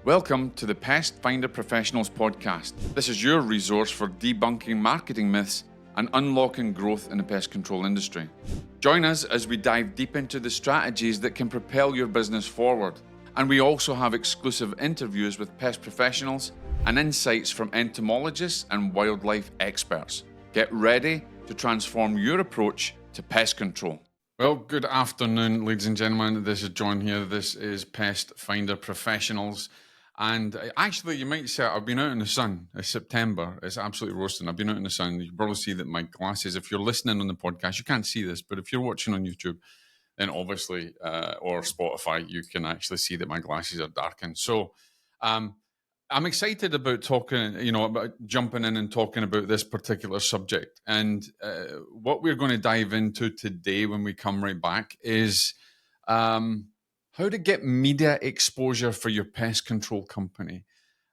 Welcome to the Pest Finder Professionals Podcast. This is your resource for debunking marketing myths and unlocking growth in the pest control industry. Join us as we dive deep into the strategies that can propel your business forward. And we also have exclusive interviews with pest professionals and insights from entomologists and wildlife experts. Get ready to transform your approach to pest control. Well, good afternoon, ladies and gentlemen. This is John here. This is Pest Finder Professionals. And actually, you might say I've been out in the sun. It's September. It's absolutely roasting. I've been out in the sun. You can probably see that my glasses, if you're listening on the podcast, you can't see this, but if you're watching on YouTube, then obviously, or Spotify, you can actually see that my glasses are darkened. So I'm excited about talking, about jumping in and talking about this particular subject. And what we're going to dive into today when we come right back is how to get media exposure for your pest control company.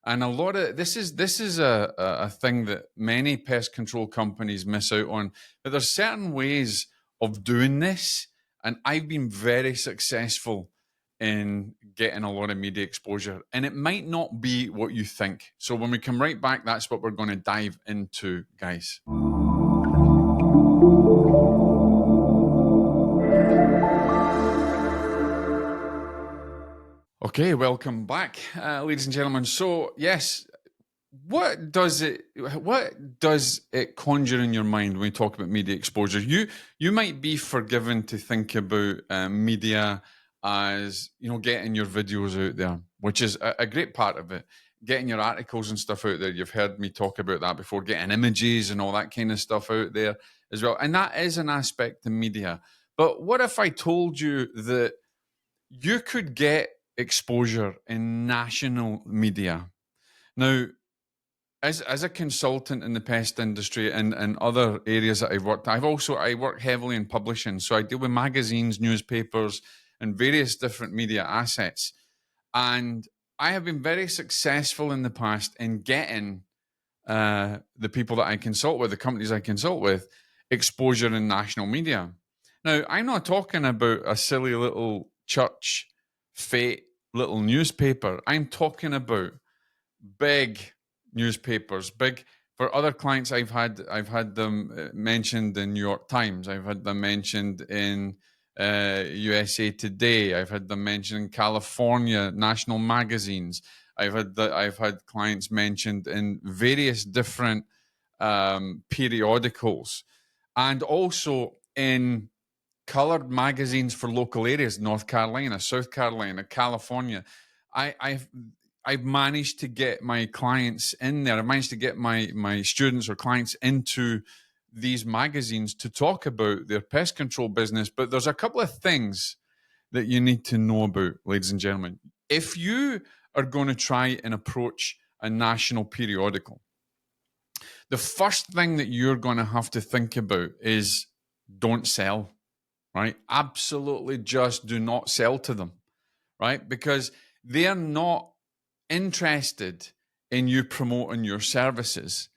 And a lot of this is a thing that many pest control companies miss out on. But there's certain ways of doing this, and I've been very successful in getting a lot of media exposure. And it might not be what you think. So when we come right back, that's what we're going to dive into, guys. Okay, welcome back, ladies and gentlemen. So, yes, what does it conjure in your mind when we talk about media exposure? You might be forgiven to think about media as, getting your videos out there, which is a great part of it. Getting your articles and stuff out there. You've heard me talk about that before, getting images and all that kind of stuff out there as well. And that is an aspect of media. But what if I told you that you could get exposure in national media? Now, as a consultant in the pest industry and other areas that I've worked, I work heavily in publishing. So I deal with magazines, newspapers, and various different media assets. And I have been very successful in the past in getting the people that I consult with, the companies I consult with, exposure in national media. Now, I'm not talking about a silly little church fate little newspaper. I'm talking about big newspapers, big. For other clients, I've had them mentioned in New York Times. I've had them mentioned in USA Today. I've had them mentioned in California national magazines. I've had clients mentioned in various different periodicals, and also in colored magazines for local areas, North Carolina, South Carolina, California. I've managed to get my clients in there. I've managed to get my students or clients into these magazines to talk about their pest control business. But there's a couple of things that you need to know about, ladies and gentlemen. If you are going to try and approach a national periodical, the first thing that you're going to have to think about is don't sell. Right? Absolutely just do not sell to them, right? Because they're not interested in you promoting your services.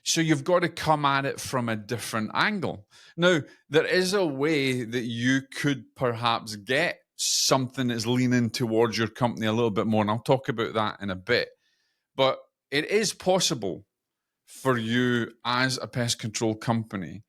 So you've got to come at it from a different angle. Now, there is a way that you could perhaps get something that's leaning towards your company a little bit more, and I'll talk about that in a bit. But it is possible for you as a pest control company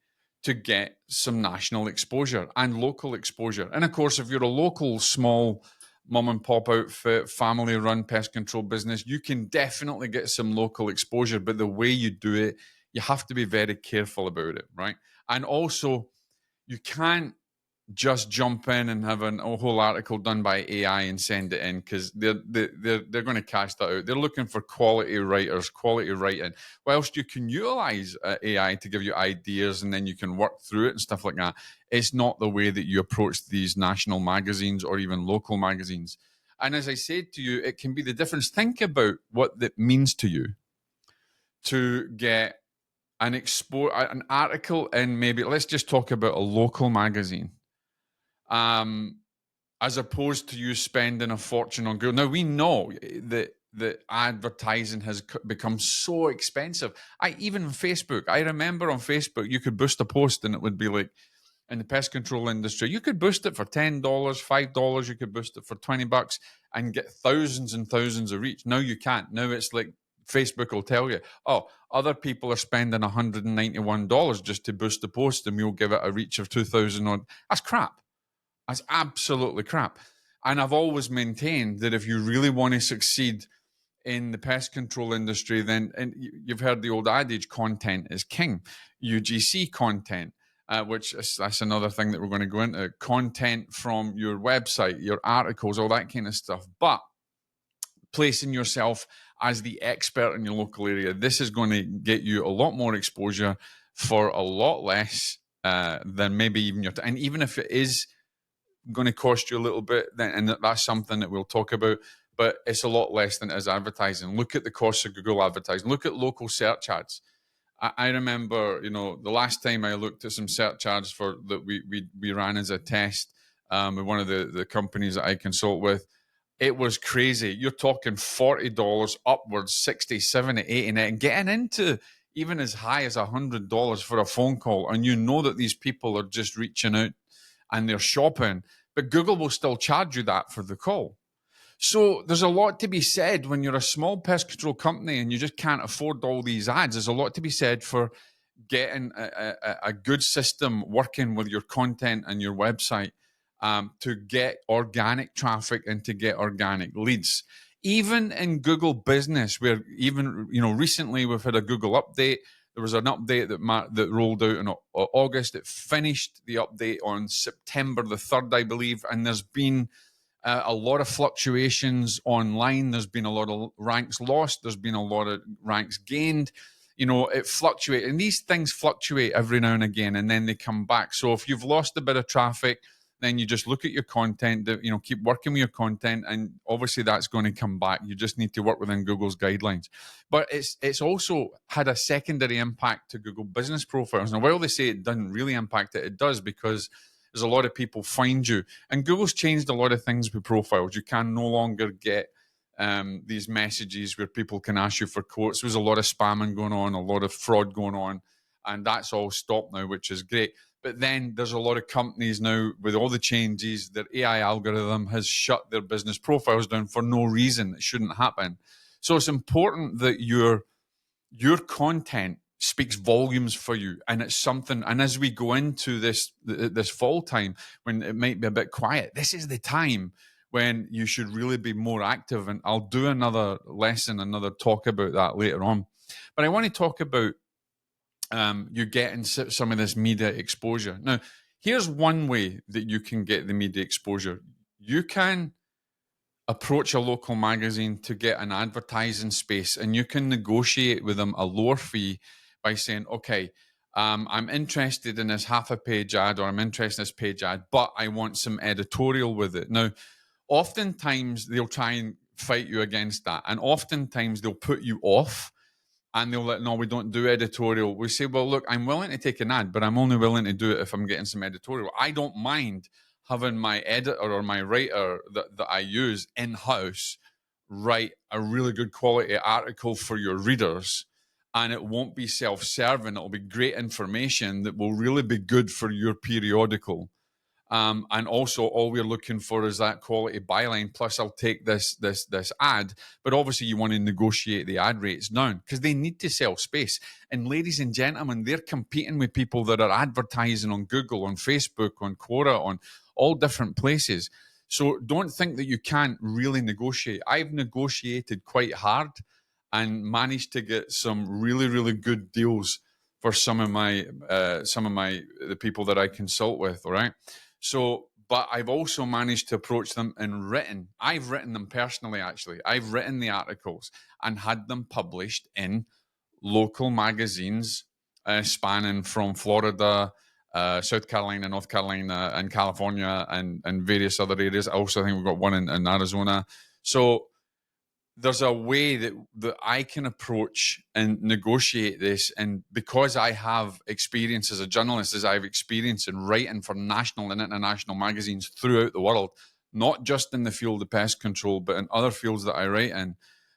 to get some national exposure and local exposure. And of course, if you're a local, small mom and pop outfit, family run pest control business, you can definitely get some local exposure. But the way you do it, you have to be very careful about it, right? And also, you can't just jump in and have a whole article done by AI and send it in, because they're going to cash that out. They're looking for quality writers, quality writing. Whilst you can utilize AI to give you ideas and then you can work through it and stuff like that, it's not the way that you approach these national magazines or even local magazines. And as I said to you, it can be the difference. Think about what that means to you to get an article in, maybe let's just talk about a local magazine. As opposed to you spending a fortune on Google. Now, we know that advertising has become so expensive. Even on Facebook, I remember on Facebook, you could boost a post and it would be like in the pest control industry, you could boost it for $10, $5. You could boost it for $20 and get thousands and thousands of reach. Now you can't. Now it's like Facebook will tell you, oh, other people are spending $191 just to boost the post, and we'll give it a reach of 2,000 on. That's crap. That's absolutely crap. And I've always maintained that if you really want to succeed in the pest control industry, then, and you've heard the old adage, content is king. UGC content, which that's another thing that we're going to go into. Content from your website, your articles, all that kind of stuff. But placing yourself as the expert in your local area, this is going to get you a lot more exposure for a lot less than maybe even your time. And even if it is going to cost you a little bit, then, and that's something that we'll talk about, but it's a lot less than it is advertising. Look at the cost of Google advertising. Look at local search ads. I remember, the last time I looked at some search ads for that we ran as a test with one of the companies that I consult with. It was crazy. You're talking $40 upwards, 60, 70, 80, and getting into even as high as $100 for a phone call. And you know that these people are just reaching out and they're shopping, but Google will still charge you that for the call. So there's a lot to be said when you're a small pest control company and you just can't afford all these ads. There's a lot to be said for getting a good system working with your content and your website to get organic traffic and to get organic leads. Even in Google Business, where even recently we've had a Google update. There was an update that rolled out in August. It finished the update on September the 3rd, I believe, and there's been a lot of fluctuations online. There's been a lot of ranks lost. There's been a lot of ranks gained. It fluctuates, and these things fluctuate every now and again, and then they come back. So if you've lost a bit of traffic, then you just look at your content, keep working with your content, and obviously that's going to come back. You just need to work within Google's guidelines. But it's also had a secondary impact to Google business profiles. Now, while they say it doesn't really impact it, it does, because there's a lot of people find you. And Google's changed a lot of things with profiles. You can no longer get these messages where people can ask you for quotes. There's a lot of spamming going on, a lot of fraud going on, and that's all stopped now, which is great. But then there's a lot of companies now, with all the changes, their AI algorithm has shut their business profiles down for no reason. It shouldn't happen. So it's important that your content speaks volumes for you, and it's something. And as we go into this fall time, when it might be a bit quiet, this is the time when you should really be more active. And I'll do another lesson, another talk about that later on. But I want to talk about you getting some of this media exposure. Now, here's one way that you can get the media exposure. You can approach a local magazine to get an advertising space, and you can negotiate with them a lower fee by saying, okay, I'm interested in this half a page ad, or I'm interested in this page ad, but I want some editorial with it. Now, oftentimes they'll try and fight you against that, and oftentimes they'll put you off, and they'll let, no, we don't do editorial. We say, well, look, I'm willing to take an ad, but I'm only willing to do it if I'm getting some editorial. I don't mind having my editor or my writer that I use in-house write a really good quality article for your readers, and it won't be self-serving. It'll be great information that will really be good for your periodical. And also, all we're looking for is that quality byline. Plus, I'll take this ad. But obviously, you want to negotiate the ad rates down, because they need to sell space. And ladies and gentlemen, they're competing with people that are advertising on Google, on Facebook, on Quora, on all different places. So don't think that you can't really negotiate. I've negotiated quite hard and managed to get some really, really good deals for some of the people that I consult with. All right. So, but I've also managed to approach them in written. I've written them personally, actually. I've written the articles and had them published in local magazines spanning from Florida, South Carolina, North Carolina, and California, and various other areas. I also think we've got one in Arizona. So there's a way that I can approach and negotiate this. And because I have experience as a journalist, as I've experience in writing for national and international magazines throughout the world, not just in the field of pest control, but in other fields that I write in,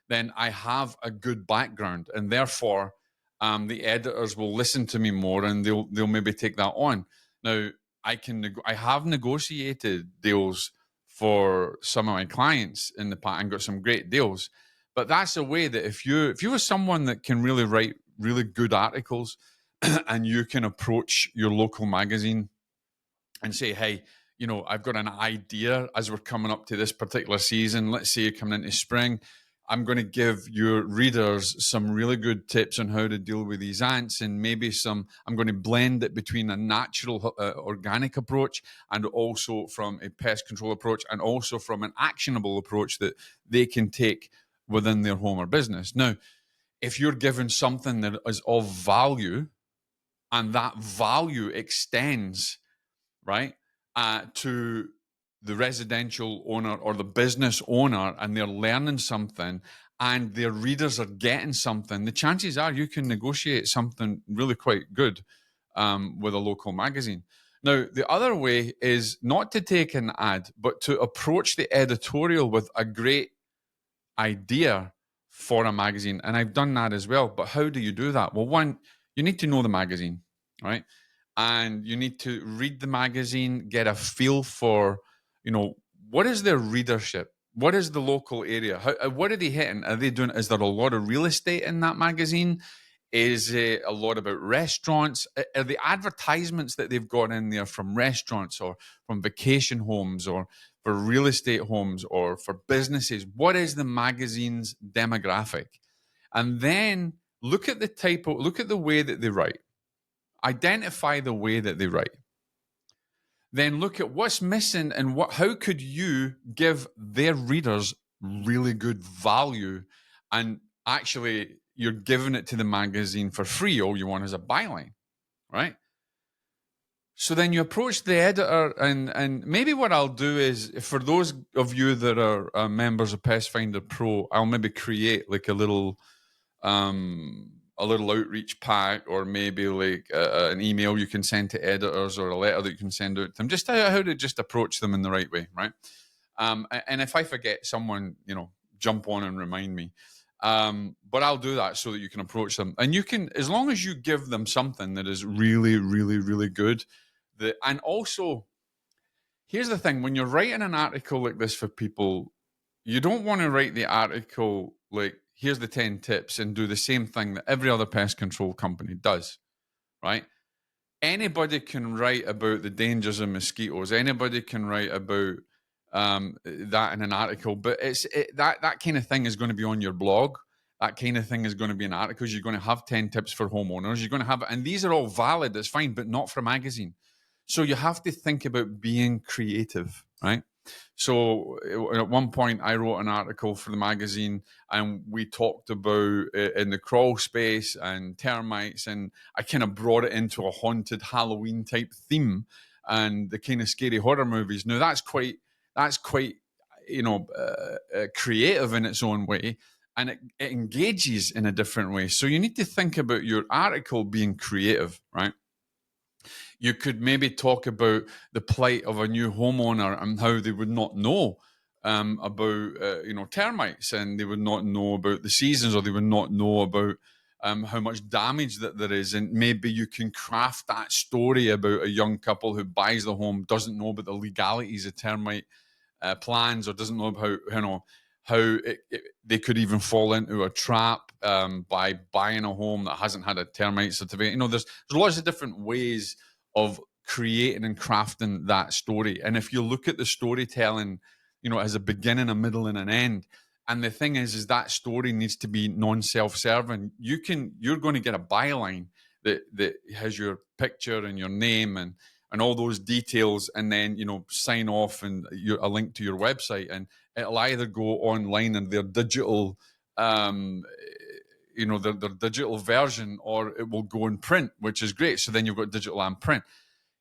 then I have a good background. And therefore, the editors will listen to me more, and they'll maybe take that on. Now, I have negotiated deals for some of my clients in the past and got some great deals. But that's a way that if you were someone that can really write really good articles and you can approach your local magazine and say, hey, I've got an idea as we're coming up to this particular season. Let's say you're coming into spring. I'm going to give your readers some really good tips on how to deal with these ants, and maybe I'm going to blend it between a natural organic approach and also from a pest control approach and also from an actionable approach that they can take within their home or business. Now, if you're given something that is of value and that value extends right, to the residential owner or the business owner, and they're learning something and their readers are getting something, the chances are you can negotiate something really quite good with a local magazine. Now, the other way is not to take an ad, but to approach the editorial with a great idea for a magazine. And I've done that as well. But how do you do that? Well, one, you need to know the magazine, right? And you need to read the magazine, get a feel for, what is their readership? What is the local area? What are they hitting? Are they doing? Is there a lot of real estate in that magazine? Is it a lot about restaurants? Are the advertisements that they've got in there from restaurants or from vacation homes or for real estate homes or for businesses? What is the magazine's demographic? And then look at the way that they write. Identify the way that they write. Then look at what's missing and how could you give their readers really good value, and actually you're giving it to the magazine for free. All you want is a byline, right? So then you approach the editor, and maybe what I'll do is, for those of you that are members of Pest Finder Pro, I'll maybe create like a little outreach pack, or maybe like an email you can send to editors, or a letter that you can send out to them, just how to just approach them in the right way, right? And if I forget, someone, jump on and remind me. But I'll do that so that you can approach them. And you can, as long as you give them something that is really, really, really good. And also, here's the thing, when you're writing an article like this for people, you don't want to write the article like, here's the 10 tips, and do the same thing that every other pest control company does, right? Anybody can write about the dangers of mosquitoes. Anybody can write about that in an article, but that kind of thing is going to be on your blog. That kind of thing is going to be in articles. You're going to have 10 tips for homeowners. You're going to have, and these are all valid, that's fine, but not for a magazine. So you have to think about being creative, right? So at one point I wrote an article for the magazine, and we talked about in the crawl space and termites, and I kind of brought it into a haunted Halloween type theme and the kind of scary horror movies. Now that's quite creative in its own way, and it engages in a different way. So you need to think about your article being creative, right? You could maybe talk about the plight of a new homeowner and how they would not know about termites, and they would not know about the seasons, or they would not know about how much damage that there is. And maybe you can craft that story about a young couple who buys the home, doesn't know about the legalities of termite plans, or doesn't know about how they could even fall into a trap by buying a home that hasn't had a termite certificate. There's lots of different ways of creating and crafting that story. And if you look at the storytelling, as a beginning, a middle, and an end, and the thing is that story needs to be non-self-serving. You're going to get a byline that has your picture and your name and all those details, and then sign off and a link to your website, and it'll either go online in their digital their digital version, or it will go in print, which is great. So then you've got digital and print.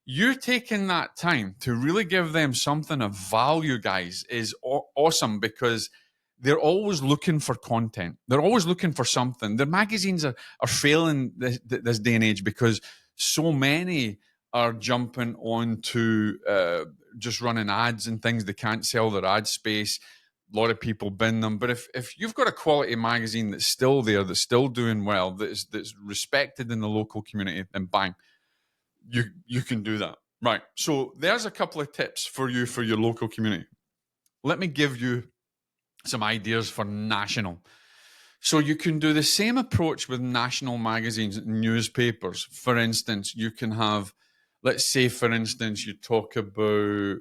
You taking that time to really give them something of value, guys, is awesome, because they're always looking for content. They're always looking for something. The magazines are failing this day and age, because so many are jumping on to just running ads and things. They can't sell their ad space. A lot of people bin them. But if you've got a quality magazine that's still there, that's still doing well, that's respected in the local community, then bang, you can do that. Right. So there's a couple of tips for you for your local community. Let me give you some ideas for national. So you can do the same approach with national magazines, newspapers. For instance, you can have, let's say, for instance, you talk about,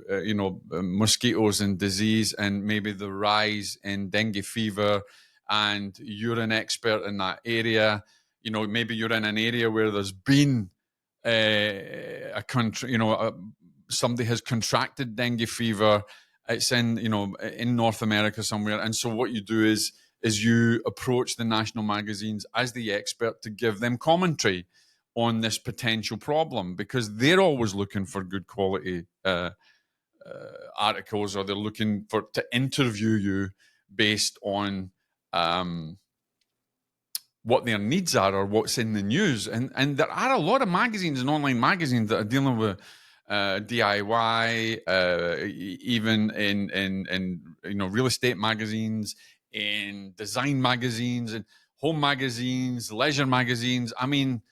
mosquitoes and disease and maybe the rise in dengue fever, and you're an expert in that area. Maybe you're in an area where there's been a country, somebody has contracted dengue fever. It's in North America somewhere, and so what you do is you approach the national magazines as the expert to give them commentary on this potential problem, because they're always looking for good quality articles, or they're looking to interview you based on what their needs are or what's in the news. And there are a lot of magazines and online magazines that are dealing with DIY, even in real estate magazines, in design magazines, and home magazines, leisure magazines. I mean,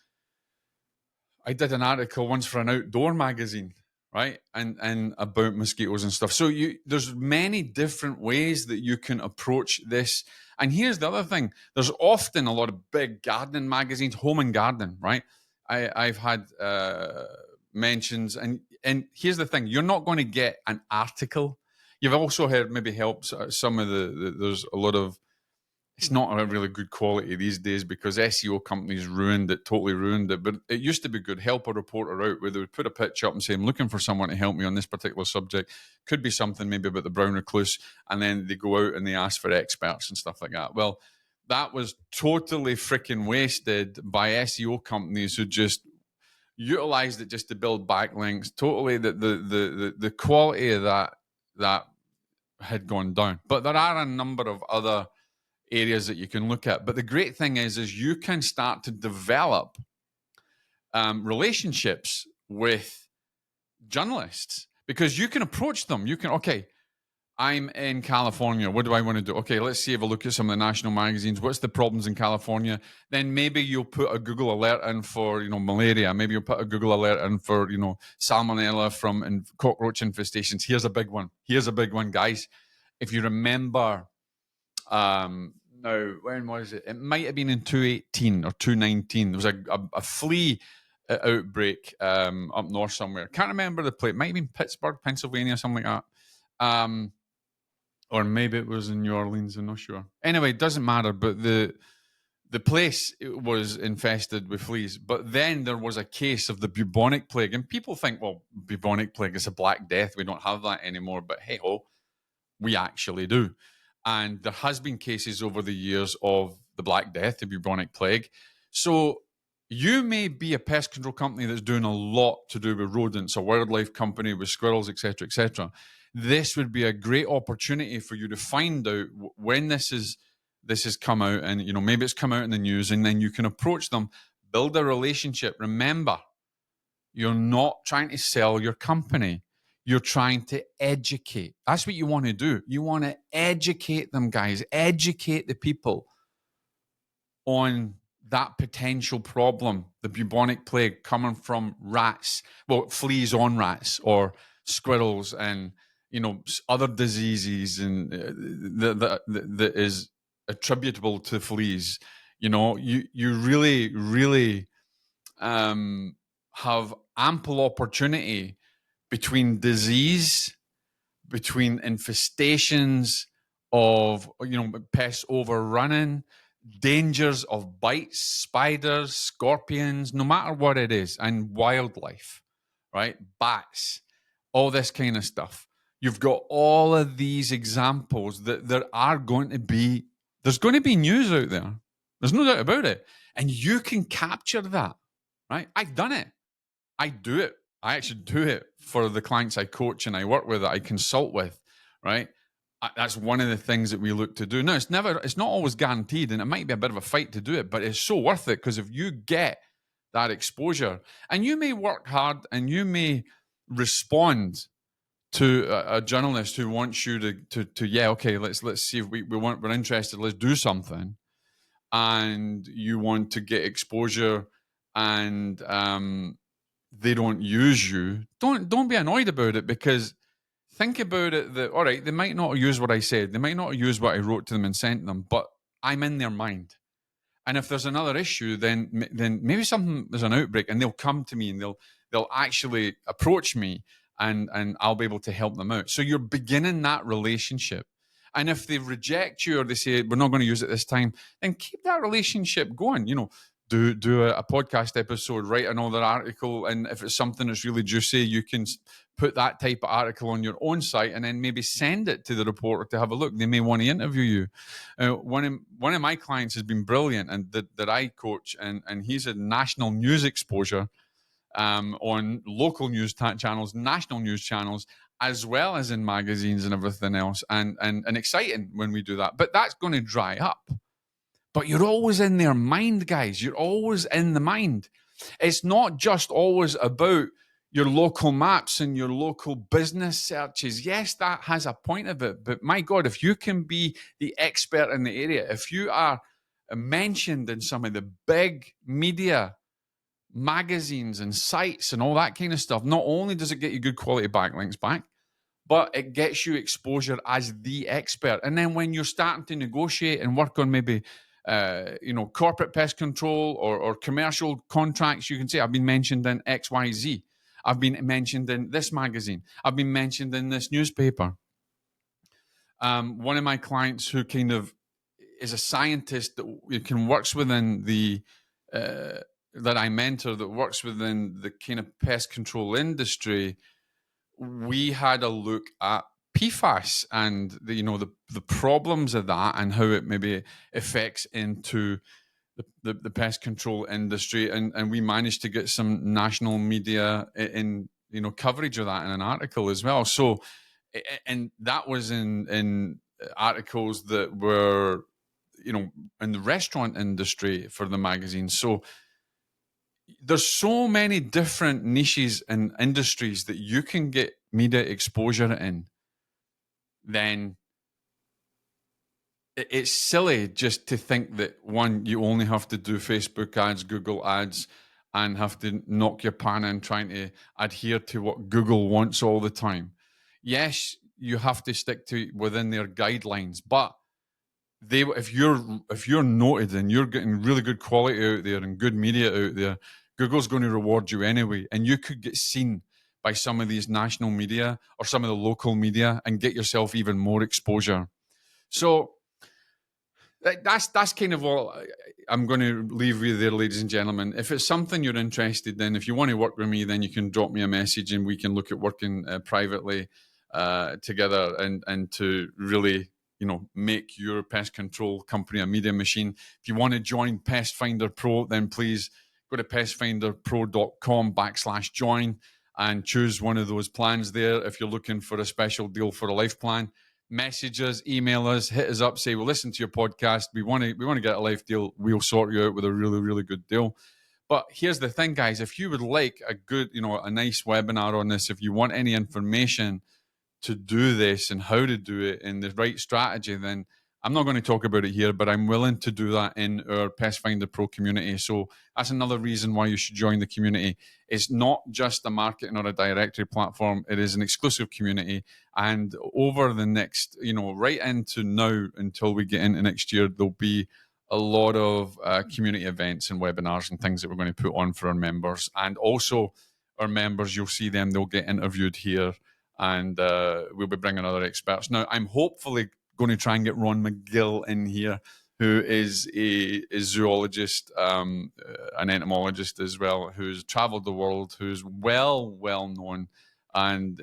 I did an article once for an outdoor magazine, right? And about mosquitoes and stuff. So there's many different ways that you can approach this. And here's the other thing: there's often a lot of big gardening magazines, home and garden, right? I've had mentions, and here's the thing: you're not going to get an article. You've also heard maybe helps some of there's a lot of, it's not a really good quality these days because SEO companies totally ruined it. But it used to be good. Help a reporter out, where they would put a pitch up and say, I'm looking for someone to help me on this particular subject. Could be something maybe about the brown recluse. And then they go out and they ask for experts and stuff like that. Well, that was totally freaking wasted by SEO companies who just utilized it just to build backlinks. Totally, the quality of that had gone down. But there are a number of other areas that you can look at. But the great thing is you can start to develop relationships with journalists, because you can approach them. You can, okay, I'm in California. What do I want to do? Okay, let's see, have a look at some of the national magazines. What's the problems in California? Then maybe you'll put a Google alert in for, malaria. Maybe you'll put a Google alert in for, salmonella from cockroach infestations. Here's a big one, guys. If you remember, now, when was it? It might have been in 2018 or 2019. There was a flea outbreak up north somewhere. Can't remember the place. It might have been Pittsburgh, Pennsylvania, something like that. Or maybe it was in New Orleans. I'm not sure. Anyway, it doesn't matter. But the place was infested with fleas. But then there was a case of the bubonic plague. And people think, well, bubonic plague is a Black Death. We don't have that anymore. But hey ho, we actually do. And there has been cases over the years of the Black Death, the bubonic plague. So you may be a pest control company that's doing a lot to do with rodents, a wildlife company with squirrels, etc., etc. This would be a great opportunity for you to find out when this has come out, and maybe it's come out in the news, and then you can approach them, build a relationship. Remember, you're not trying to sell your company. You're trying to educate. That's what you want to do. You want to educate them, guys. Educate the people on that potential problem, the bubonic plague coming from rats, well, fleas on rats, or squirrels, and other diseases, and that is attributable to fleas. You really, really have ample opportunity between disease, between infestations of pests overrunning, dangers of bites, spiders, scorpions, no matter what it is, and wildlife, right? Bats, all this kind of stuff. You've got all of these examples that there's going to be news out there. There's no doubt about it. And you can capture that, right? I've done it. I do it. I actually do it for the clients I coach and I work with, that I consult with, right? That's one of the things that we look to do. No, it's not always guaranteed, and it might be a bit of a fight to do it, but it's so worth it, because if you get that exposure, and you may work hard and you may respond to a journalist who wants you to yeah, okay, let's see if we're interested, let's do something, and you want to get exposure and they don't use you, don't be annoyed about it, because think about it that, all right, they might not use what I said, they might not use what I wrote to them and sent them, but I'm in their mind. And if there's another issue, then maybe something, there's an outbreak, and they'll come to me and they'll actually approach me, and I'll be able to help them out. So you're beginning that relationship. And if they reject you or they say we're not going to use it this time, then keep that relationship going. Do a podcast episode, write another article, and if it's something that's really juicy, you can put that type of article on your own site, and then maybe send it to the reporter to have a look. They may want to interview you. One of my clients has been brilliant, and that I coach, and he's a national news exposure, on local news channels, national news channels, as well as in magazines and everything else, and exciting when we do that. But that's going to dry up. But you're always in their mind, guys. You're always in the mind. It's not just always about your local maps and your local business searches. Yes, that has a point of it. But my God, if you can be the expert in the area, if you are mentioned in some of the big media magazines and sites and all that kind of stuff, not only does it get you good quality backlinks back, but it gets you exposure as the expert. And then when you're starting to negotiate and work on maybe corporate pest control or commercial contracts, you can say, I've been mentioned in XYZ. I've been mentioned in this magazine. I've been mentioned in this newspaper. One of my clients who kind of is a scientist that works within the that I mentor, that works within the kind of pest control industry, we had a look at PFAS and the problems of that and how it maybe affects into the pest control industry, and we managed to get some national media in coverage of that in an article as well. So, and that was in articles that were in the restaurant industry for the magazine. So there's so many different niches and industries that you can get media exposure in. Then it's silly just to think that, one, you only have to do Facebook ads, Google ads, and have to knock your pan in trying to adhere to what Google wants all the time. Yes, you have to stick to within their guidelines, but if you're noted and you're getting really good quality out there and good media out there, Google's going to reward you anyway, and you could get seen by some of these national media or some of the local media and get yourself even more exposure. So that's kind of all I'm going to leave you there, ladies and gentlemen. If it's something you're interested in, if you want to work with me, then you can drop me a message and we can look at working privately together and to really make your pest control company a media machine. If you want to join Pest Finder Pro, then please go to pestfinderpro.com/join and choose one of those plans there. If you're looking for a special deal for a life plan, message us, email us, hit us up, say, we'll listen to your podcast. We want to get a life deal. We'll sort you out with a really, really good deal. But here's the thing, guys. If you would like a good, a nice webinar on this, if you want any information to do this and how to do it in the right strategy, then I'm not going to talk about it here, but I'm willing to do that in our Pest Finder Pro community. So that's another reason why you should join the community. It's not just a marketing or a directory platform. It is an exclusive community. And over the next, right into now until we get into next year, there'll be a lot of community events and webinars and things that we're going to put on for our members. And also our members, you'll see them, they'll get interviewed here, and we'll be bringing other experts. Now, I'm hopefully going to try and get Ron McGill in here, who is a zoologist, an entomologist as well, who's traveled the world, who's well known. And,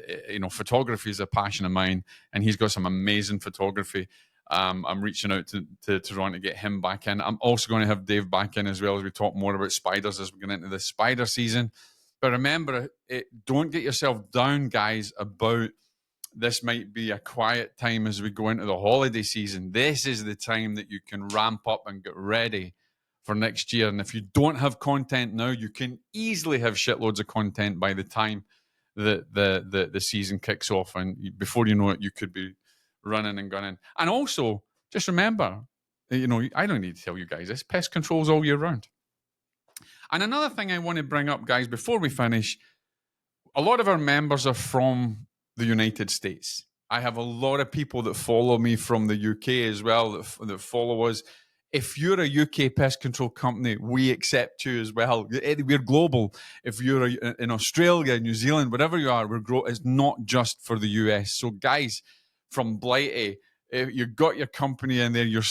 photography is a passion of mine, and he's got some amazing photography. I'm reaching out to Ron to get him back in. I'm also going to have Dave back in as well as we talk more about spiders as we get into the spider season. But remember, don't get yourself down, guys, about this might be a quiet time as we go into the holiday season. This is the time that you can ramp up and get ready for next year. And if you don't have content now, you can easily have shitloads of content by the time the season kicks off. And before you know it, you could be running and gunning. And also, just remember, I don't need to tell you guys this, pest control's all year round. And another thing I want to bring up, guys, before we finish, a lot of our members are from the United States. I have a lot of people that follow me from the UK as well, that follow us. If you're a UK pest control company, we accept you as well. We're global. If you're in Australia, New Zealand, wherever you are, it's not just for the US. So guys, from Blighty, if you've got your company in there, you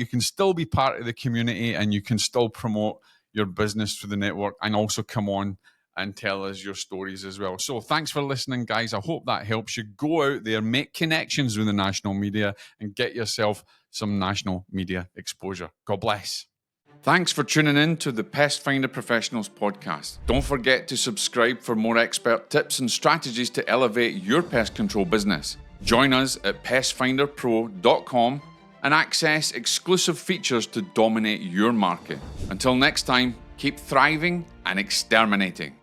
can still be part of the community, and you can still promote your business through the network, and also come on and tell us your stories as well. So thanks for listening, guys. I hope that helps you. Go out there, make connections with the national media, and get yourself some national media exposure. God bless. Thanks for tuning in to the Pest Finder Professionals Podcast. Don't forget to subscribe for more expert tips and strategies to elevate your pest control business. Join us at pestfinderpro.com and access exclusive features to dominate your market. Until next time, keep thriving and exterminating.